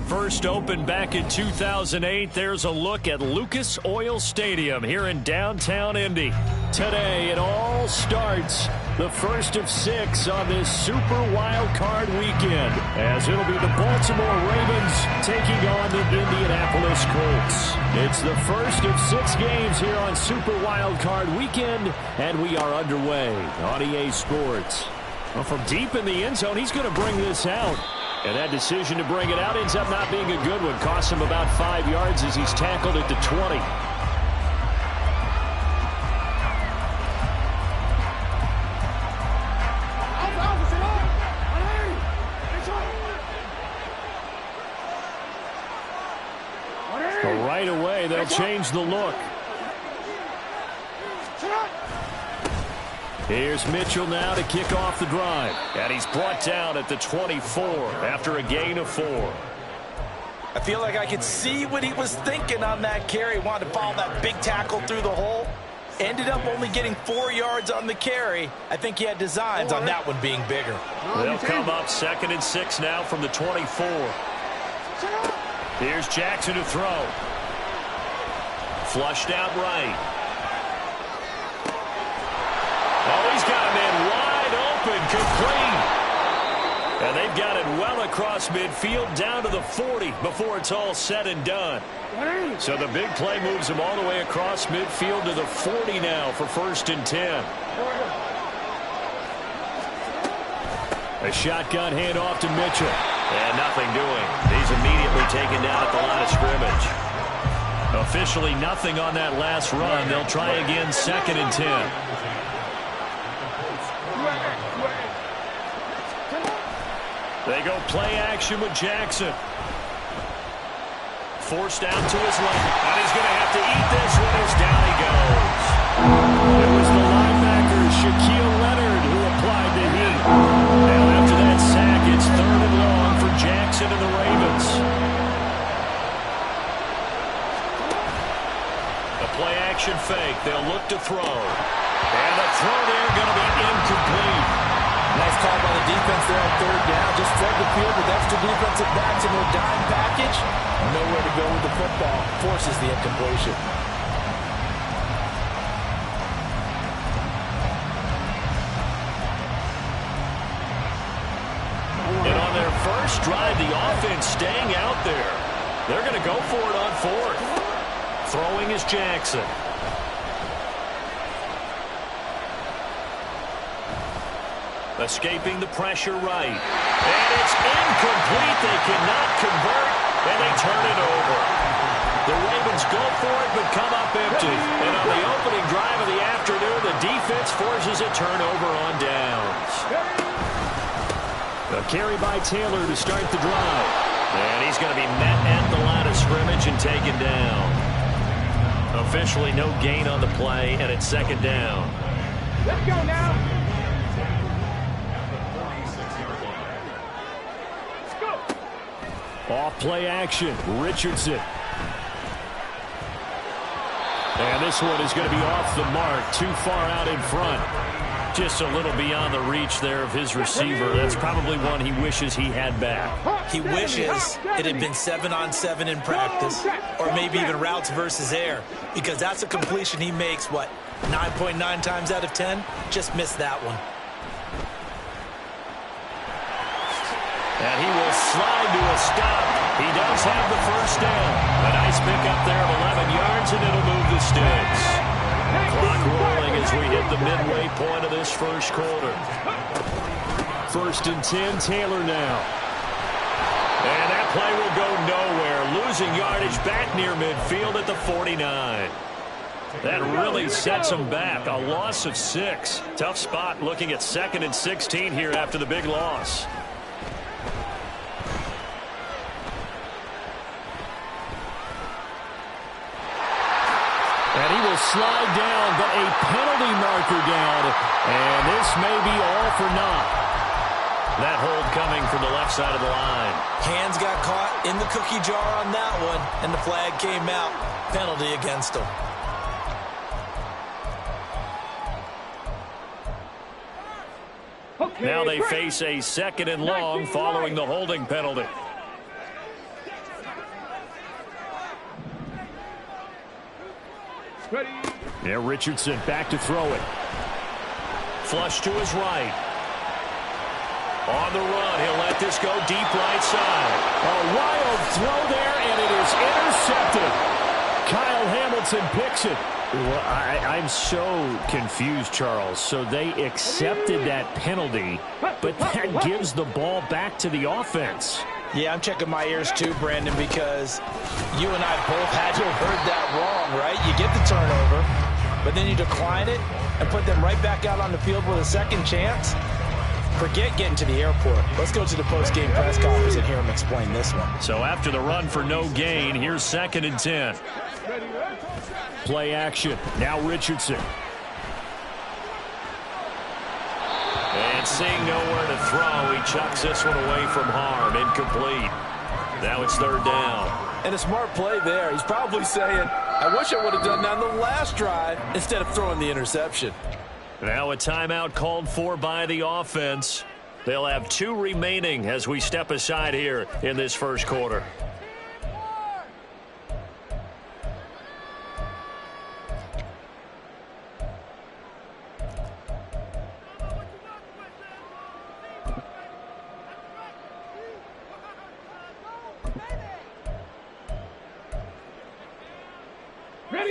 First opened back in 2008. There's a look at Lucas Oil Stadium here in downtown Indy. Today it all starts, the first of 6 on this Super Wild Card weekend, as it'll be the Baltimore Ravens taking on the Indianapolis Colts. It's the first of 6 games here on Super Wild Card weekend, and we are underway on EA Sports. Well, from deep in the end zone, he's going to bring this out. And that decision to bring it out ends up not being a good one. Costs him about 5 yards as he's tackled at the 20. So right away, they'll change the look. Here's Mitchell now to kick off the drive. And he's brought down at the 24 after a gain of 4. I feel like I could see what he was thinking on that carry. Wanted to follow that big tackle through the hole. Ended up only getting 4 yards on the carry. I think he had designs on that one being bigger. They'll come up 2nd and 6 now from the 24. Here's Jackson to throw. Flushed out right. Oh, he's got a man wide open, complete. And they've got it well across midfield, down to the 40 before it's all said and done. So the big play moves him all the way across midfield to the 40 now for 1st and 10. A shotgun handoff to Mitchell. And nothing doing. He's immediately taken down at the line of scrimmage. Officially nothing on that last run. They'll try again 2nd and 10. They go play action with Jackson. Forced out to his left. And he's going to have to eat this one as down he goes. It was the linebacker, Shaquille Leonard, who applied the heat. Now after that sack, it's 3rd and long for Jackson and the Ravens. A play action fake. They'll look to throw. And the throw there going to be incomplete. Nice call by the defense there on 3rd down. Just flood the field with extra defensive backs in their dime package. Nowhere to go with the football. Forces the incompletion. And on their first drive, the offense staying out there. They're going to go for it on 4th. Throwing is Jackson. Escaping the pressure right. And it's incomplete. They cannot convert, and they turn it over. The Ravens go for it, but come up empty. And on the opening drive of the afternoon, the defense forces a turnover on downs. A carry by Taylor to start the drive. And he's going to be met at the line of scrimmage and taken down. Officially no gain on the play, and it's 2nd down. Let's go now. Off play action, Richardson. And this one is going to be off the mark, too far out in front. Just a little beyond the reach there of his receiver. That's probably one he wishes he had back. He wishes it had been 7-on-7 in practice, or maybe even routes versus air, because that's a completion he makes, what, 9.9 times out of 10? Just missed that one. And he will slide to a stop. He does have the 1st down. A nice pickup there of 11 yards, and it'll move the sticks. Clock rolling as we hit the midway point of this first quarter. 1st and 10, Taylor now. And that play will go nowhere. Losing yardage back near midfield at the 49. That really sets him back. A loss of 6. Tough spot looking at 2nd and 16 here after the big loss. And he will slide down, but a penalty marker down. And this may be all for naught. That hold coming from the left side of the line. Hands got caught in the cookie jar on that one, and the flag came out. Penalty against him. Okay, Now they break. face a 2nd and long following the holding penalty. Ready. Yeah, Richardson back to throw it. Flush to his right. On the run, he'll let this go deep right side. A wild throw there, and it is intercepted. Kyle Hamilton picks it. Well, I'm so confused, Charles. So they accepted that penalty, but that gives the ball back to the offense. Yeah, I'm checking my ears too, Brandon, because you and I both had to have heard that wrong, right? You get the turnover, but then you decline it and put them right back out on the field with a second chance. Forget getting to the airport. Let's go to the post-game press conference and hear him explain this one. So after the run for no gain, here's 2nd and 10. Play action. Now Richardson. And seeing nowhere to throw, he chucks this one away from harm. Incomplete. Now it's 3rd down. And a smart play there. He's probably saying, I wish I would have done that on the last drive instead of throwing the interception. Now a timeout called for by the offense. They'll have 2 remaining as we step aside here in this first quarter.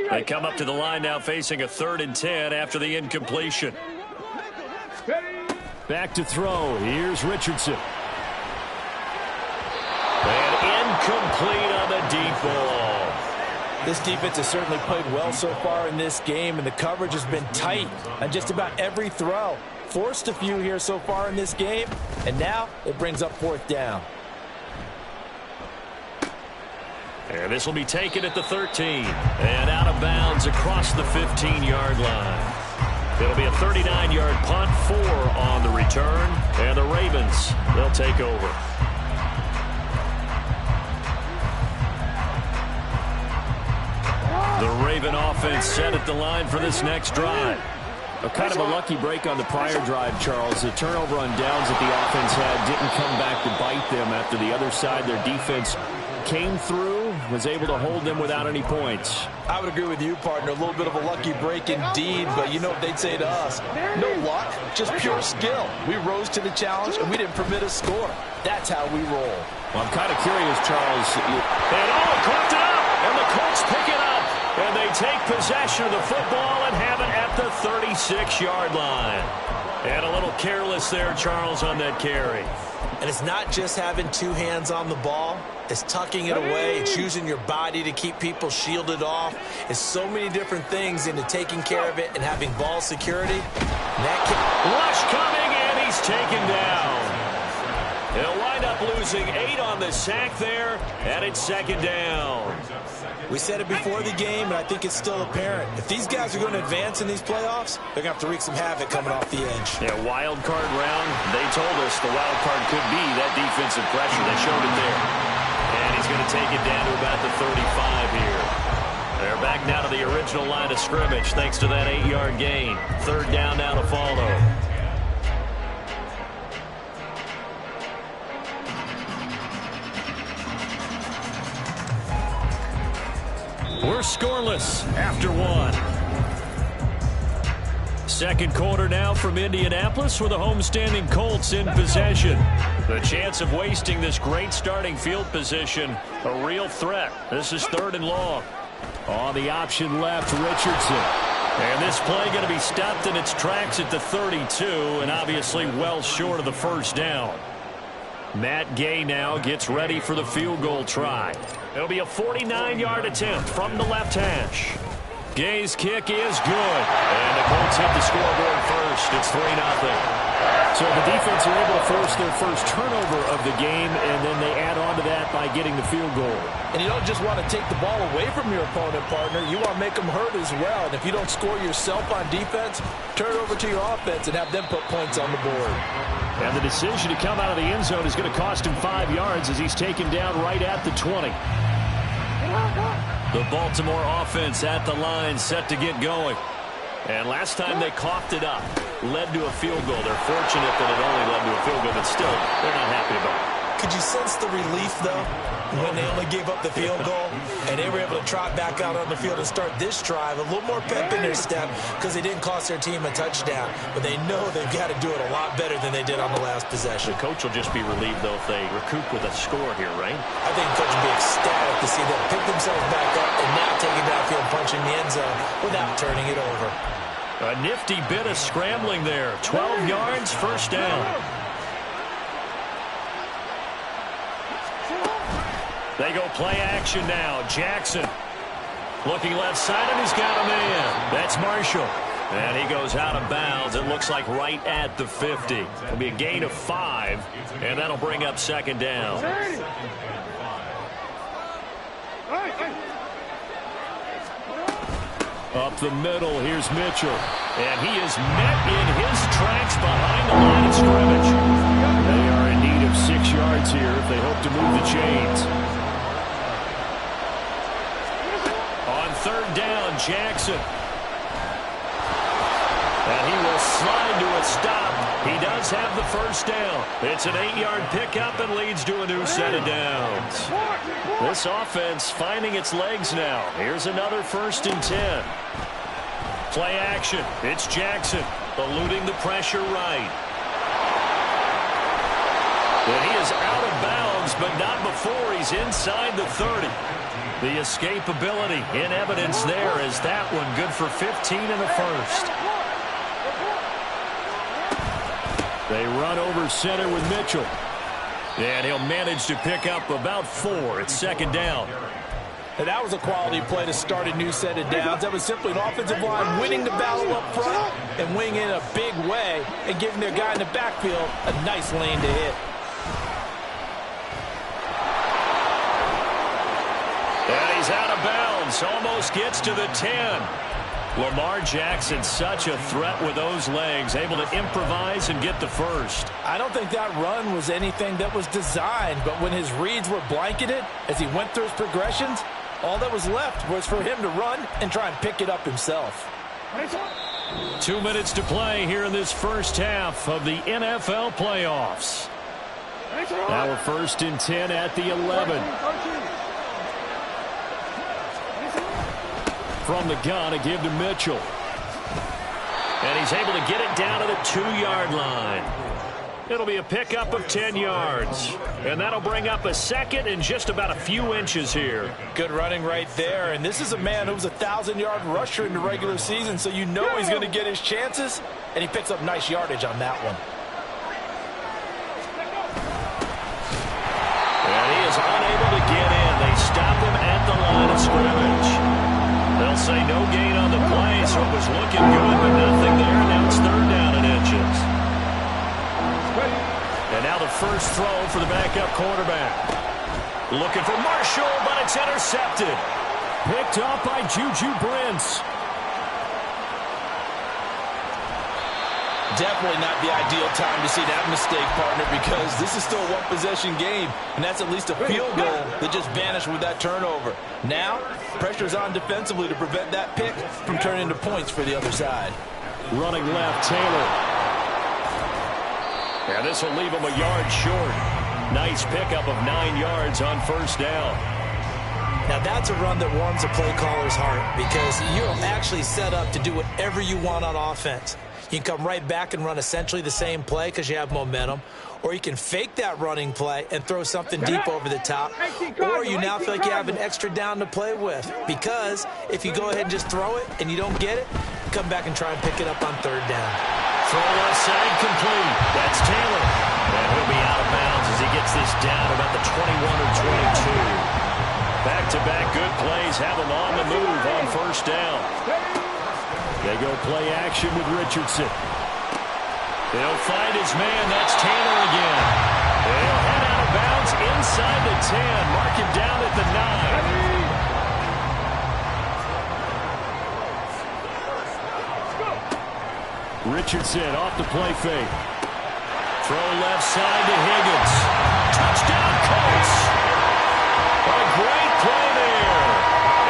They come up to the line now facing a 3rd and 10 after the incompletion. Back to throw. Here's Richardson. And incomplete on the deep ball. This defense has certainly played well so far in this game, and the coverage has been tight on just about every throw. Forced a few here so far in this game, and now it brings up 4th down. And this will be taken at the 13. And out of bounds across the 15-yard line. It'll be a 39-yard punt, 4 on the return. And the Ravens, they'll take over. The Raven offense set at the line for this next drive. Kind of a lucky break on the prior drive, Charles. The turnover on downs that the offense had didn't come back to bite them after the other side. Their defense came through, was able to hold them without any points. I would agree with you, partner. A little bit of a lucky break indeed, but you know what they'd say to us. No luck, just pure skill. We rose to the challenge, and we didn't permit a score. That's how we roll. Well, I'm kind of curious, Charles. And caught it up, and the Colts pick it up. And they take possession of the football and have it at the 36-yard line. And a little careless there, Charles, on that carry. And it's not just having 2 hands on the ball. It's tucking it away. It's using your body to keep people shielded off. It's so many different things into taking care of it and having ball security. Rush coming, and he's taken down. They'll wind up losing 8 on the sack there, and it's 2nd down. We said it before the game, and I think it's still apparent. If these guys are going to advance in these playoffs, they're going to have to wreak some havoc coming off the edge. Yeah, wild card round. They told us the wild card could be that defensive pressure. They showed it there. And he's going to take it down to about the 35 here. They're back now to the original line of scrimmage thanks to that 8-yard gain. 3rd down now to follow. We're scoreless after 1. Second quarter now from Indianapolis with the homestanding Colts in possession. The chance of wasting this great starting field position, a real threat. This is 3rd and long. On the option left, Richardson. And this play going to be stopped in its tracks at the 32, and obviously well short of the 1st down. Matt Gay now gets ready for the field goal try. It'll be a 49-yard attempt from the left hash. Gay's kick is good. And the Colts hit the scoreboard first. It's 3-0. So the defense are able to force their first turnover of the game, and then they add on to that by getting the field goal. And you don't just want to take the ball away from your opponent, partner. You want to make them hurt as well. And if you don't score yourself on defense, turn it over to your offense and have them put points on the board. And the decision to come out of the end zone is going to cost him 5 yards as he's taken down right at the 20. The Baltimore offense at the line, set to get going. And last time they coughed it up, led to a field goal. They're fortunate that it only led to a field goal, but still, they're not happy about it. Could you sense the relief, though, when they only gave up the field goal and they were able to trot back out on the field and start this drive? A little more pep in their step because they didn't cost their team a touchdown, but they know they've got to do it a lot better than they did on the last possession. The coach will just be relieved, though, if they recoup with a score here, right? I think the coach will be ecstatic to see them pick themselves back up and now take it downfield, punching the end zone without turning it over. A nifty bit of scrambling there. 12 yards, first down. They go play action now. Jackson looking left side, and he's got a man. That's Marshall. And he goes out of bounds. It looks like right at the 50. It'll be a gain of 5, and that'll bring up second down. Up the middle, here's Mitchell. And he is met in his tracks behind the line of scrimmage. They are in need of 6 yards here if they hope to move the chains. On third down, Jackson. And he will slide to a stop. He does have the first down. It's an 8-yard pickup and leads to a new set of downs. This offense finding its legs now. Here's another 1st and 10. Play action. It's Jackson eluding the pressure right. And he is out of bounds, but not before he's inside the 30. The escapability in evidence there is that one good for 15 in the first. They run over center with Mitchell. And he'll manage to pick up about 4. It's second down. And that was a quality play to start a new set of downs. That was simply an offensive line winning the battle up front and winning in a big way and giving their guy in the backfield a nice lane to hit. And he's out of bounds. Almost gets to the 10. Lamar Jackson, such a threat with those legs, able to improvise and get the first. I don't think that run was anything that was designed, but when his reads were blanketed as he went through his progressions, all that was left was for him to run and try and pick it up himself. 2 minutes to play here in this first half of the NFL playoffs. Now a 1st and 10 at the 11. From the gun, a give to Mitchell. And he's able to get it down to the 2-yard line. It'll be a pickup of 10 yards. And that'll bring up a second and just about a few inches here. Good running right there. And this is a man who was a 1,000-yard rusher in the regular season, so you know he's going to get his chances. And he picks up nice yardage on that one. And he is unable to get in. They stop him at the line of scrimmage. They'll say no gain on the play, so it was looking good, but nothing there. Now it's third down and inches. And now the first throw for the backup quarterback. Looking for Marshall, but it's intercepted. Picked up by Juju Brents. Definitely not the ideal time to see that mistake, partner, because this is still a one-possession game, and that's at least a field goal that just vanished with that turnover. Now, pressure's on defensively to prevent that pick from turning into points for the other side. Running left, Taylor. And this will leave him a yard short. Nice pickup of 9 yards on first down. Now, that's a run that warms a play caller's heart because you're actually set up to do whatever you want on offense. You can come right back and run essentially the same play because you have momentum. Or you can fake that running play and throw something deep over the top. Or you now feel like you have an extra down to play with. Because if you go ahead and just throw it and you don't get it, come back and try and pick it up on third down. Throw left side complete. That's Taylor. And he'll be out of bounds as he gets this down about the 21 or 22. Back-to-back good plays have him on the move on first down. They go play action with Richardson. He'll find his man. That's Taylor again. He'll head out of bounds inside the 10. Mark him down at the 9. Richardson off the play fake. Throw left side to Higgins. Touchdown, Colts. A great play there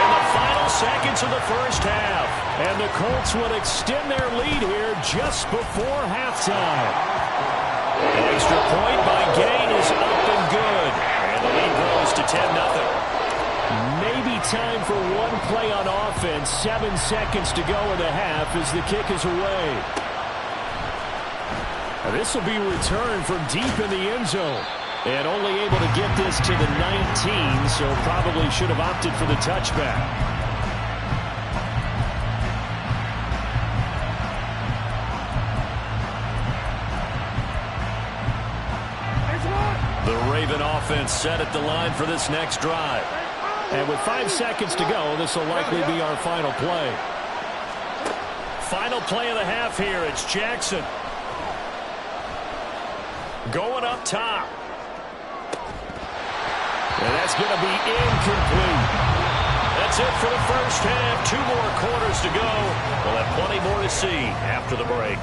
in the final seconds of the first half. And the Colts would extend their lead here just before halftime. An extra point by Gain is up and good. And the lead grows to 10-0. Maybe time for one play on offense. 7 seconds to go in the half as the kick is away. This will be returned from deep in the end zone. And only able to get this to the 19, so probably should have opted for the touchback. The Raven offense set at the line for this next drive. And with 5 seconds to go, this will likely be our final play. Final play of the half here. It's Jackson. Going up top. And that's going to be incomplete. That's it for the first half. 2 more quarters to go. We'll have plenty more to see after the break.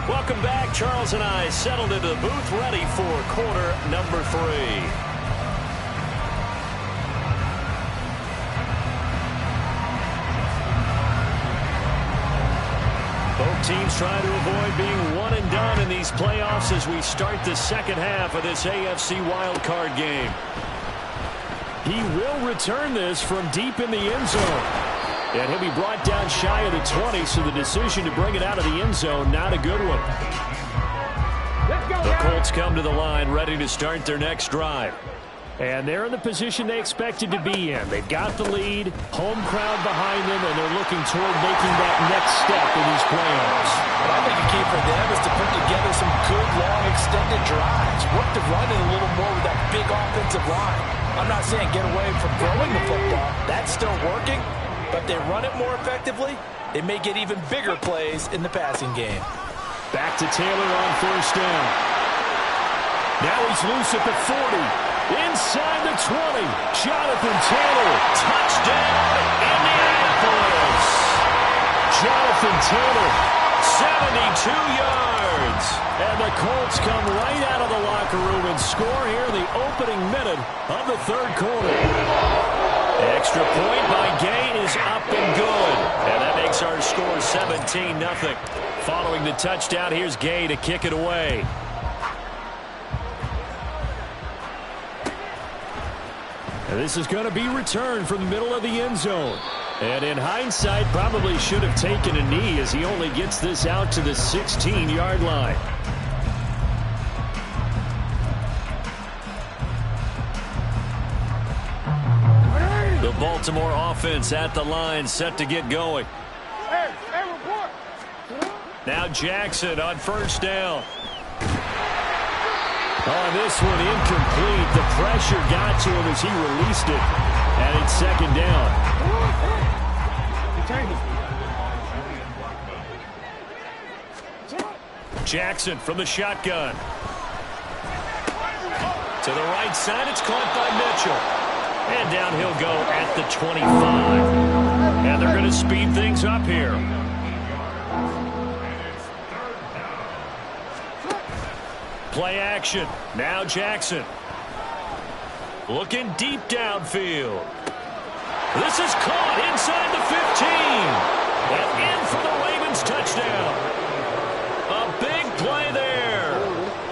Welcome back. Charles and I settled into the booth ready for quarter number 3. Both teams trying to avoid being one and done in these playoffs as we start the second half of this AFC wildcard game. He will return this from deep in the end zone. And he'll be brought down shy of the 20, so the decision to bring it out of the end zone, not a good one. The Colts come to the line ready to start their next drive. And they're in the position they expected to be in. They've got the lead, home crowd behind them, and they're looking toward making that next step in these playoffs. What I think the key for them is to put together some good, long, extended drives. Work the running a little more with that big offensive line. I'm not saying get away from throwing the football. That's still working. But if they run it more effectively, it may get even bigger plays in the passing game. Back to Taylor on first down. Now he's loose at the 40. Inside the 20, Jonathan Taylor, touchdown, Indianapolis. Jonathan Taylor, 72 yards. And the Colts come right out of the locker room and score here in the opening minute of the third quarter. Extra point by Gain is up and good. And that makes our score 17-0. Following the touchdown, here's Gain to kick it away. And this is going to be returned from the middle of the end zone. And in hindsight, probably should have taken a knee as he only gets this out to the 16-yard line. The Baltimore offense at the line, set to get going. Now Jackson on first down. On this one, incomplete. The pressure got to him as he released it. And it's second down. Jackson from the shotgun. To the right side, it's caught by Mitchell. And down he'll go at the 25. And they're going to speed things up here. Play action. Now Jackson. Looking deep downfield. This is caught inside the 15. And in for the Ravens touchdown. A big play there.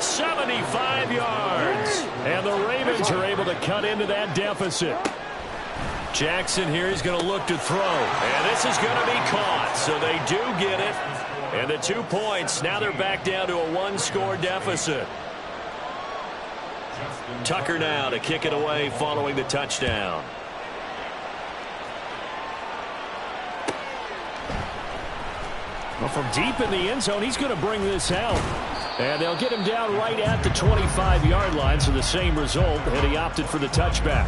75 yards. And the Ravens are able to cut into that deficit. Jackson here is going to look to throw. And this is going to be caught. So they do get it. And the 2 points, now they're back down to a 1-score deficit. Tucker now to kick it away following the touchdown. Well, from deep in the end zone, he's going to bring this out. And they'll get him down right at the 25-yard line, so the same result, and he opted for the touchback.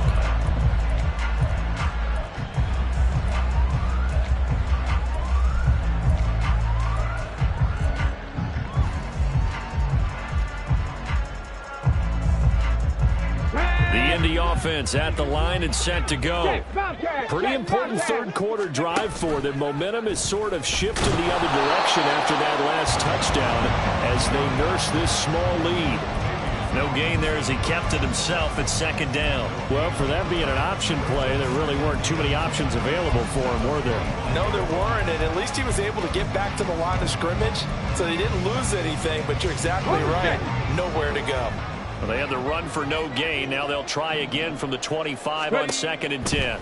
offense at the line and set to go. Pretty important third-quarter drive for them. Momentum is sort of shifted the other direction after that last touchdown as they nurse this small lead. No gain there as he kept it himself at second down. Well, for that being an option play, there really weren't too many options available for him, were there? No, there weren't, and at least he was able to get back to the line of scrimmage, so they didn't lose anything, but you're exactly right. Nowhere to go. Well, they had the run for no gain. Now they'll try again from the 25 on 2nd and 10.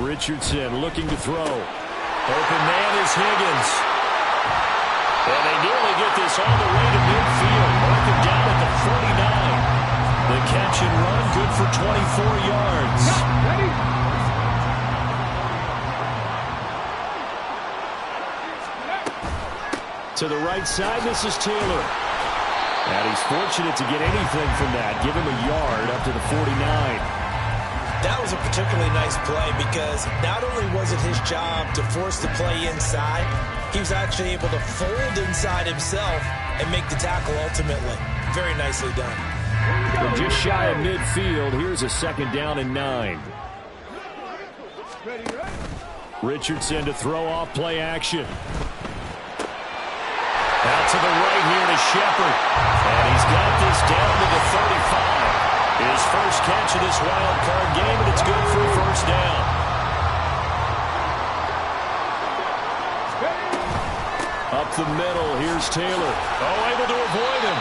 Richardson looking to throw. Open man is Higgins. And they nearly get this all the way to midfield. Mark him down at the 49. The catch and run, good for 24 yards. To the right side, this is Taylor. And he's fortunate to get anything from that. Give him a yard up to the 49. That was a particularly nice play because not only was it his job to force the play inside, he was actually able to fold inside himself and make the tackle ultimately. Very nicely done. We're just shy of midfield. Here's a 2nd down and 9. Richardson to throw off play action. Out to the right here to Shepard. And he's got this down to the 35. His first catch of this wild card game, and it's good for a first down. Up the middle, here's Taylor. Oh, able to avoid him.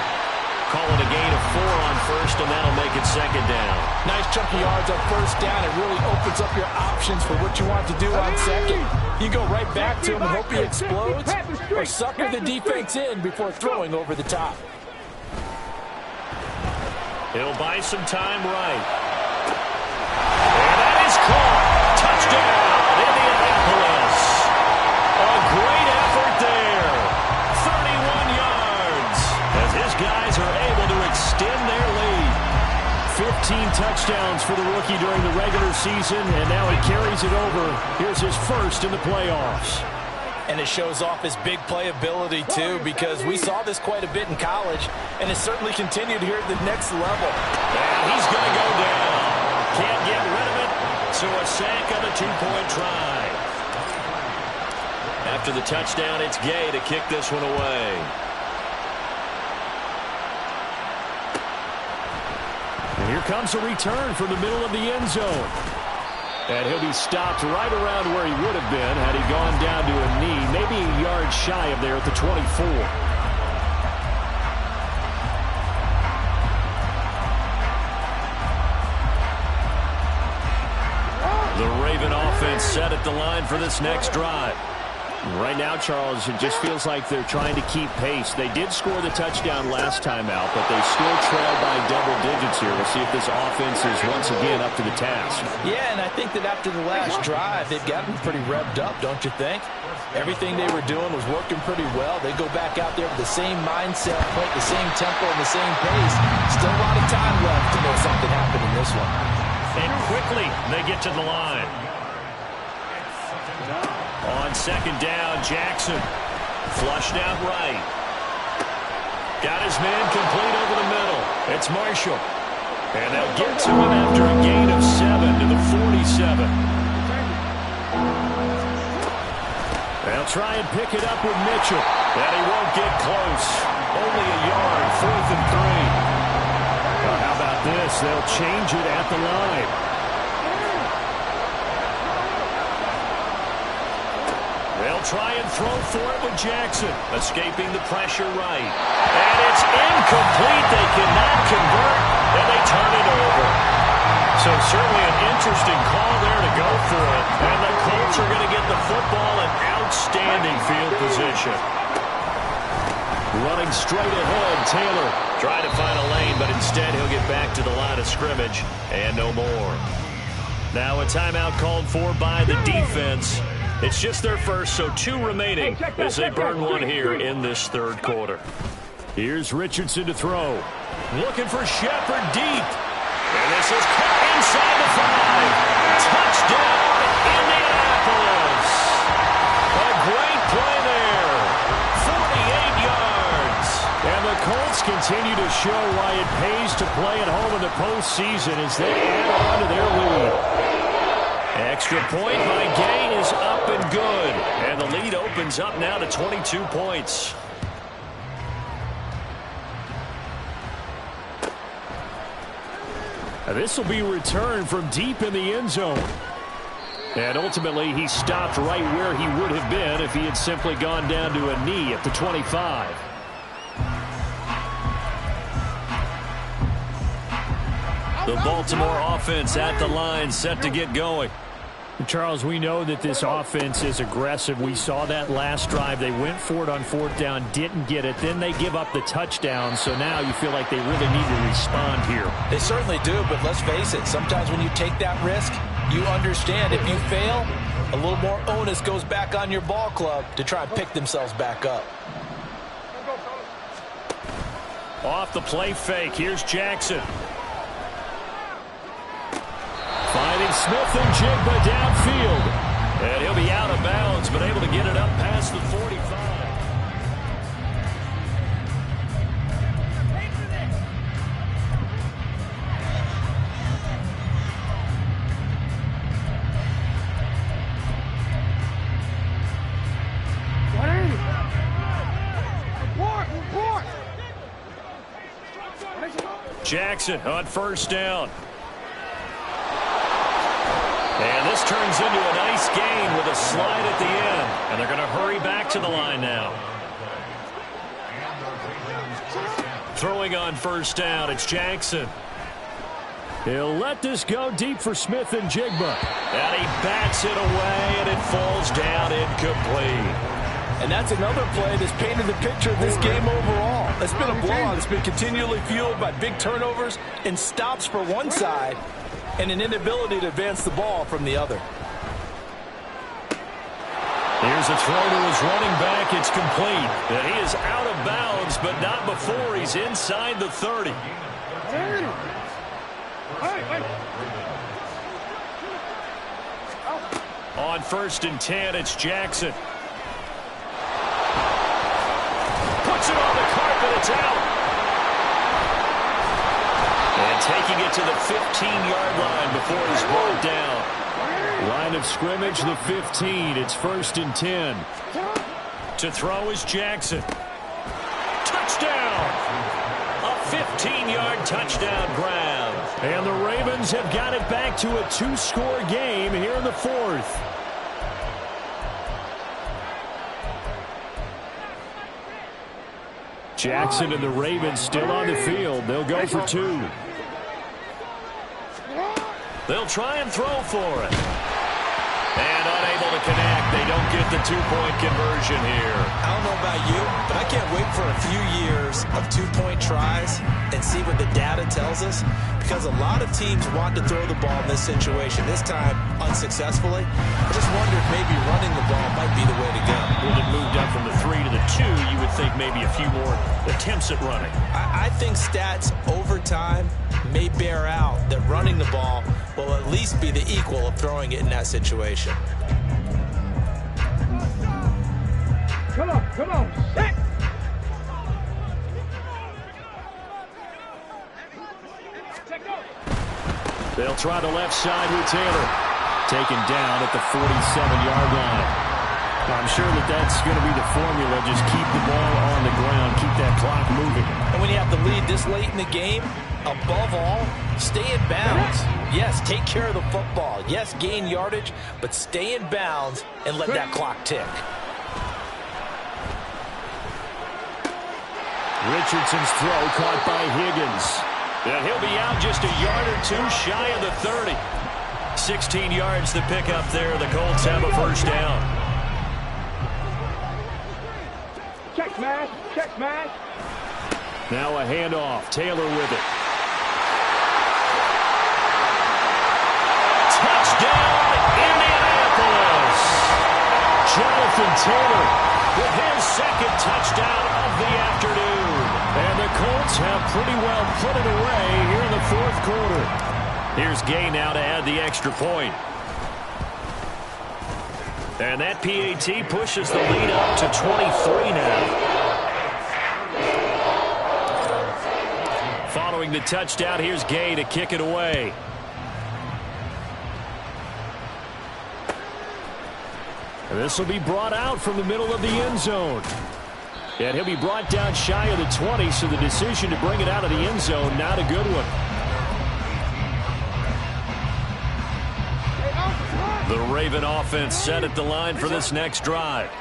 Calling a gain of 4 on first, and that'll make it 2nd down. Nice chunky yards on first down. It really opens up your options for what you want to do on second. You go right back to him and hope he explodes, or sucker the defense in before throwing over the top. He'll buy some time right. And that is caught. Touchdown, Indianapolis. A great effort there. 31 yards as his guys are able to extend their lead. 15 touchdowns for the rookie during the regular season, and now he carries it over. Here's his first in the playoffs. And it shows off his big playability, too, because we saw this quite a bit in college, and it's certainly continued here at the next level. And he's going to go down. Can't get rid of it, so a sack on the 2-point try. After the touchdown, it's Gay to kick this one away. And here comes a return from the middle of the end zone. And he'll be stopped right around where he would have been had he gone down to a knee, maybe a yard shy of there at the 24. The Raven offense set at the line for this next drive. Right now, Charles, it just feels like they're trying to keep pace. They did score the touchdown last time out, but they still trail by double digits here. We'll see if this offense is once again up to the task. Yeah, and I think that after the last drive, they've gotten pretty revved up, don't you think? Everything they were doing was working pretty well. They go back out there with the same mindset, play at the same tempo and the same pace. Still a lot of time left to know something happened in this one. And quickly, they get to the line. On 2nd down, Jackson flushed out right. Got his man complete over the middle. It's Marshall. And they'll get to him after a gain of 7 to the 47. They'll try and pick it up with Mitchell. And he won't get close. Only a yard, 4th and 3. Well, how about this? They'll change it at the line. They'll try and throw for it with Jackson, escaping the pressure right. And it's incomplete. They cannot convert, and they turn it over. So certainly an interesting call there to go for it. And the Colts are going to get the football in outstanding field position. Running straight ahead, Taylor trying to find a lane, but instead he'll get back to the line of scrimmage and no more. Now a timeout called for by the defense. It's just their first, so 2 remaining as they burn one here in this third quarter. Here's Richardson to throw. Looking for Shepard deep. And this is caught inside the 5. Touchdown, Indianapolis. A great play there. 48 yards. And the Colts continue to to show why it pays to play at home in the postseason as they add on to their lead. Extra point by Gain is up and good. And the lead opens up now to 22 points. This will be returned from deep in the end zone. And ultimately, he stopped right where he would have been if he had simply gone down to a knee at the 25. The Baltimore offense at the line, set to get going. Charles, we know that this offense is aggressive. We saw that last drive. They went for it on fourth down, didn't get it. Then they give up the touchdown. So now you feel like they really need to respond here. They certainly do, but let's face it. Sometimes when you take that risk, you understand if you fail, a little more onus goes back on your ball club to try and pick themselves back up. Off the play fake. Here's Jackson. Finding Smith and Jigba downfield. And he'll be out of bounds, but able to get it up past the 45. Jackson on first down. And this turns into a nice gain with a slide at the end. And they're going to hurry back to the line now. Throwing on first down, it's Jackson. He'll let this go deep for Smith and Jigba. And he bats it away, and it falls down incomplete. And that's another play that's painted the picture of this game overall. It's been a blowout. It's been continually fueled by big turnovers and stops for one side and an inability to advance the ball from the other. Here's a throw to his running back. It's complete. And he is out of bounds, but not before he's inside the 30. On first and 10, it's Jackson. Puts it on the carpet. It's out. And taking it to the 15-yard line before he's brought down. Line of scrimmage, the 15. It's first and 10. To throw is Jackson. Touchdown! A 15-yard touchdown grab. And the Ravens have got it back to a two-score game here in the fourth. Jackson and the Ravens still on the field. They'll go for two. They'll try and throw for it. And unable to connect. They don't get the two-point conversion here. I don't know about you, but I can't wait for a few years of two-point tries and see what the data tells us. Because a lot of teams want to throw the ball in this situation. This time, unsuccessfully. I just wonder if maybe running the ball might be the way to go. When it moved up from the 3 to the 2, you would think maybe a few more attempts at running. I think stats over time may bear out that running the ball will at least be the equal of throwing it in that situation. Come on, set. They'll try the left side with Taylor. Taken down at the 47-yard line. I'm sure that's going to be the formula. Just keep the ball on the ground. Keep that clock moving. And when you have the lead this late in the game, above all, stay in bounds. Yes, take care of the football. Yes, gain yardage, but stay in bounds and let that clock tick. Richardson's throw caught by Higgins. And he'll be out just a yard or two shy of the 30. 16 yards to pick up there. The Colts have a first down. Check smash. Now a handoff. Taylor with it. Touchdown, Indianapolis. Jonathan Taylor with his second touchdown of the afternoon. And the Colts have pretty well put it away here in the fourth quarter. Here's Gay now to add the extra point. And that PAT pushes the lead up to 23 now. Following the touchdown, here's Gay to kick it away. This will be brought out from the middle of the end zone. And he'll be brought down shy of the 20, so the decision to bring it out of the end zone, not a good one. The Raven offense set at the line for this next drive.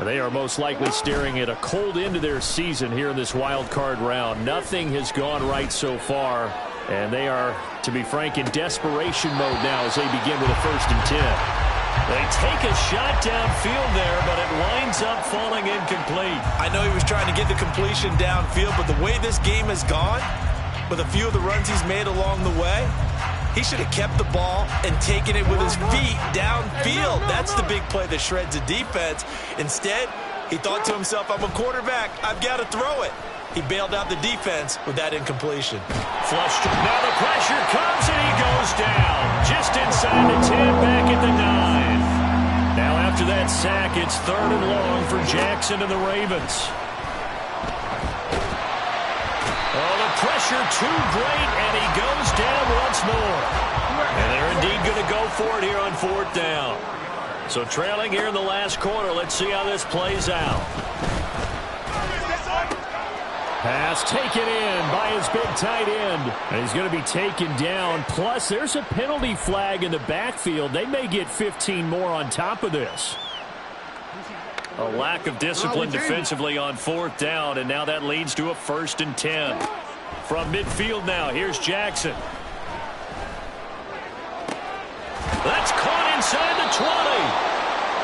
They are most likely staring at a cold end to their season here in this wild card round. Nothing has gone right so far, and they are, to be frank, in desperation mode now as they begin with a 1st and 10. They take a shot downfield there, but it winds up falling incomplete. I know he was trying to get the completion downfield, but the way this game has gone, with a few of the runs he's made along the way, he should have kept the ball and taken it with his feet downfield. That's the big play that shreds a defense. Instead, he thought to himself, I'm a quarterback. I've got to throw it. He bailed out the defense with that incompletion. Flushed. Now the pressure comes, and he goes down. Just inside the 10, back at the 9. Now after that sack, it's 3rd and long for Jackson and the Ravens. Oh, the pressure too great, and he goes down once more. And they're indeed going to go for it here on 4th down. So trailing here in the last quarter, let's see how this plays out. Pass taken in by his big tight end. And he's going to be taken down. Plus, there's a penalty flag in the backfield. They may get 15 more on top of this. A lack of discipline defensively on 4th down, and now that leads to a 1st and 10. From midfield now, here's Jackson. That's caught inside the 20.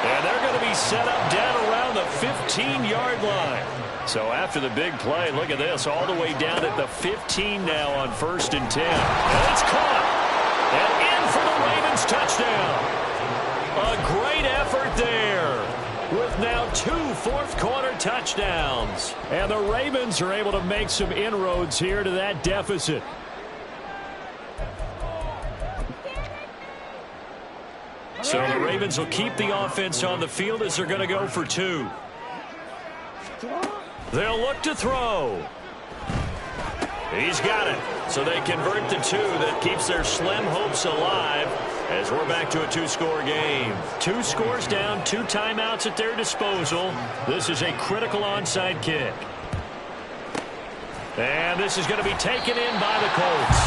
And they're going to be set up down around the 15-yard line. So after the big play, look at this, all the way down at the 15 now on 1st and 10. And it's caught. And in for the Ravens touchdown. A great effort there, with now 2 fourth-quarter touchdowns. And the Ravens are able to make some inroads here to that deficit. So the Ravens will keep the offense on the field as they're going to go for 2. They'll look to throw. He's got it. So they convert the 2. That keeps their slim hopes alive as we're back to a 2-score game. 2 scores down, 2 timeouts at their disposal. This is a critical onside kick. And this is going to be taken in by the Colts.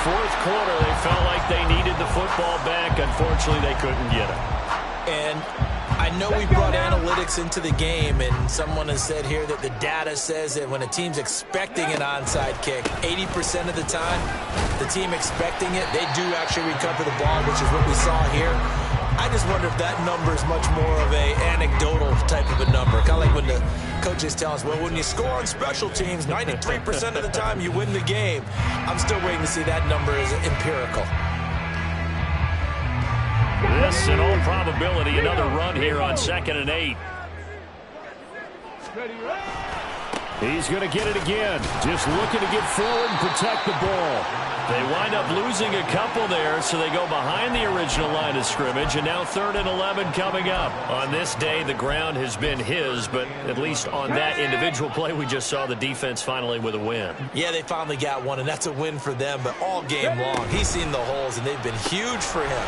4th quarter, they felt like they needed the football back. Unfortunately, they couldn't get it. And I know we brought analytics into the game, and someone has said here that the data says that when a team's expecting an onside kick, 80% of the time, the team expecting it, they do actually recover the ball, which is what we saw here. I just wonder if that number is much more of a anecdotal type of a number. Kind of like when the coaches tell us, well, when you score on special teams, 93% of the time you win the game. I'm still waiting to see that number as empirical. This, in all probability, another run here on 2nd and 8. He's going to get it again. Just looking to get forward and protect the ball. They wind up losing a couple there, so they go behind the original line of scrimmage, and now 3rd and 11 coming up. On this day, the ground has been his, but at least on that individual play, we just saw the defense finally with a win. Yeah, they finally got one, and that's a win for them, but all game long, he's seen the holes, and they've been huge for him.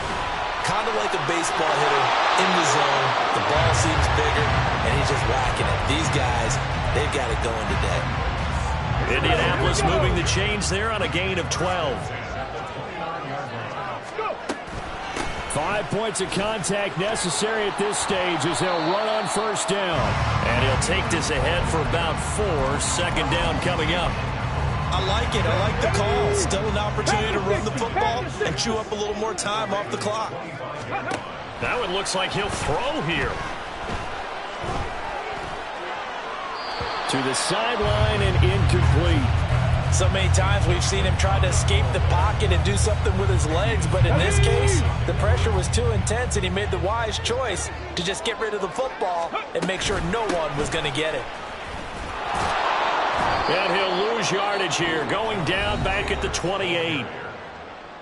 Kind of like a baseball hitter in the zone. The ball seems bigger, and he's just whacking it. These guys, they've got it going today. Indianapolis moving the chains there on a gain of 12. 5 points of contact necessary at this stage as they'll run on 1st down. And he'll take this ahead for about 4. 2nd down coming up. I like it. I like the call. Still an opportunity to run the football and chew up a little more time off the clock. That one looks like he'll throw here. To the sideline and incomplete. So many times we've seen him try to escape the pocket and do something with his legs, but in this case, the pressure was too intense and he made the wise choice to just get rid of the football and make sure no one was going to get it. And he'll lose yardage here, going down back at the 28.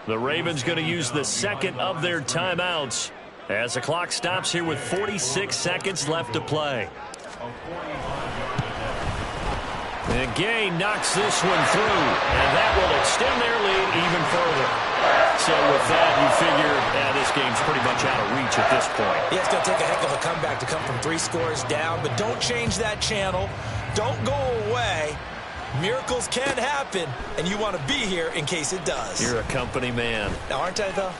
The Ravens going to use the 2nd of their timeouts as the clock stops here with 46 seconds left to play. And Gay knocks this one through, and that will extend their lead even further. So with that, you figure this game's pretty much out of reach at this point. Yeah, it's going to take a heck of a comeback to come from 3 scores down, but don't change that channel. Don't go away. Miracles can happen, and you want to be here in case it does. You're a company man. Now, aren't I, though?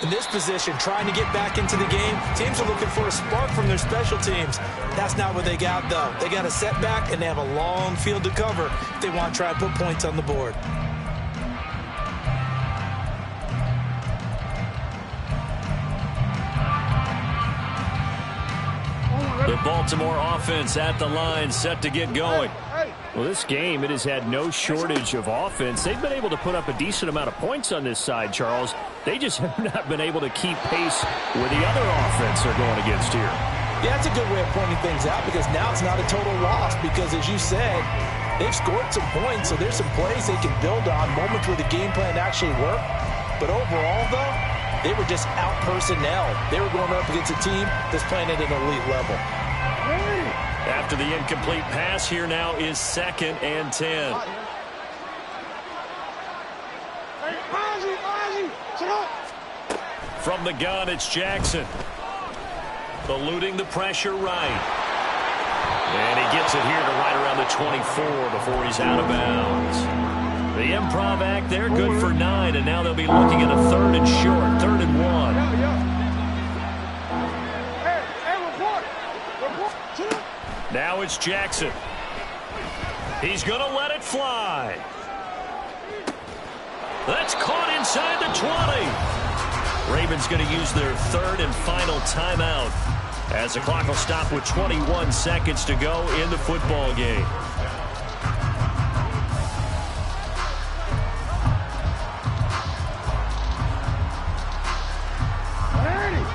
In this position, trying to get back into the game, teams are looking for a spark from their special teams. That's not what they got, though. They got a setback, and they have a long field to cover if they want to try and put points on the board. The Baltimore offense at the line, set to get going. Well, this game, it has had no shortage of offense. They've been able to put up a decent amount of points on this side, Charles. They just have not been able to keep pace with the other offense they're going against here. Yeah, that's a good way of pointing things out because now it's not a total loss because, as you said, they've scored some points, so there's some plays they can build on, moments where the game plan actually worked. But overall, though, they were just out-personnel. They were going up against a team that's playing at an elite level. After the incomplete pass, here now is 2nd and 10. From the gun, it's Jackson. Eluding the pressure right. And he gets it here to right around the 24 before he's out of bounds. The improv act, they're good for 9, and now they'll be looking at a 3rd and short, 3rd and 1. Now it's Jackson. He's going to let it fly. That's caught inside the 20. Ravens going to use their 3rd and final timeout as the clock will stop with 21 seconds to go in the football game.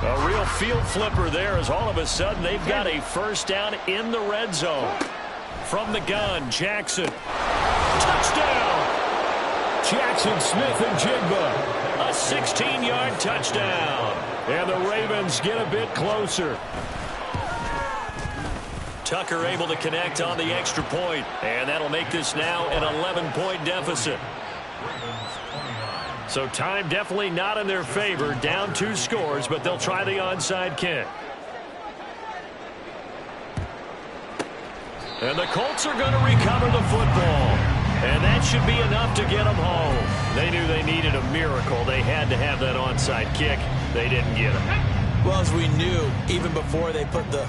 A real field flipper there as all of a sudden they've got a first down in the red zone. From the gun, Jackson. Touchdown! Jackson Smith and Jigba. A 16-yard touchdown. And the Ravens get a bit closer. Tucker able to connect on the extra point, and that'll make this now an 11-point deficit. So time definitely not in their favor. Down 2 scores, but they'll try the onside kick. And the Colts are going to recover the football. And that should be enough to get them home. They knew they needed a miracle. They had to have that onside kick. They didn't get it. Well, as we knew, even before they put the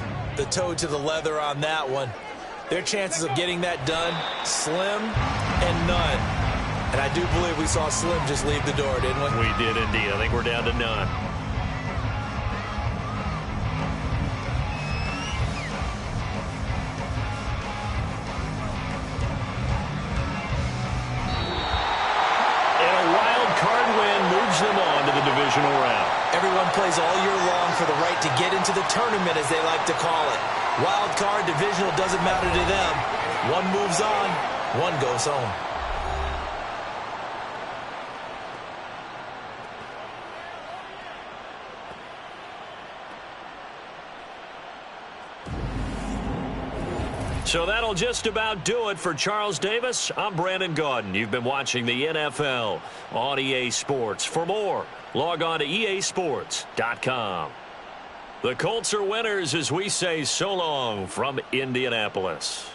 toe to the leather on that one, their chances of getting that done, slim and none. And I do believe we saw Slim just leave the door, didn't we? We did indeed. I think we're down to none. And a wild card win moves them on to the divisional round. Everyone plays all year long for the right to get into the tournament, as they like to call it. Wild card, divisional, doesn't matter to them. One moves on, one goes home. So that'll just about do it for Charles Davis. I'm Brandon Gaudin. You've been watching the NFL on EA Sports. For more, log on to easports.com. The Colts are winners as we say so long from Indianapolis.